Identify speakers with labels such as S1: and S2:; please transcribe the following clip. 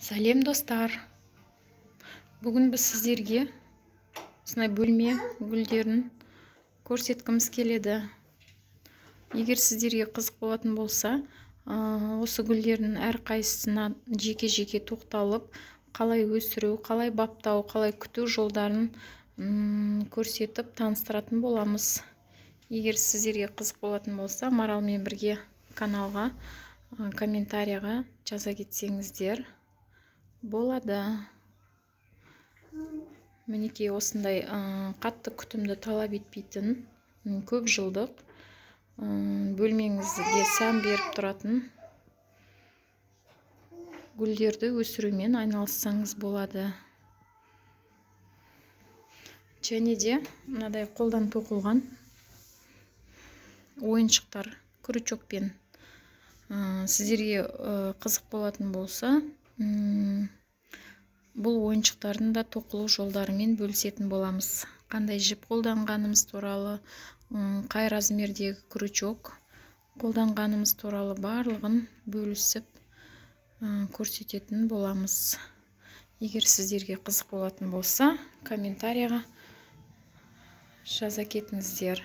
S1: Сәлем достар. Бүгін біз сіздерге осындай бөлме гүлдерін көрсеткіміз келеді. Егер сіздерге қызық болатын болса, осы гүлдердің әрқайсысына жеке-жеке тоқталып, қалай өсіру, қалай баптау, қалай күту жолдарын көрсетіп таныстыратын боламыз. Егер сіздерге қызық болатын болса, Маралмен бірге каналға, комментарияға жаза кетсеңіздер болады. Мінекей осындай қатты күтімді талап етпейтін, көп жылдық, бөлмеңізге сән беріп тұратын гүлдерді өсірумен айналыссаңыз болады. Және де мынадай қолдан тоқылған ойыншықтар крючокпен сіздерге қызық болатын болса, бұл ойыншықтардың да тоқылу жолдарымен бөлісетін боламыз. Қандай жіп қолданғанымыз туралы, қай размердегі крючок қолданғанымыз туралы барлығын бөлісіп көрсететін боламыз. Егер сіздерге қызық болатын болса, комментарияға жаза кетіңіздер.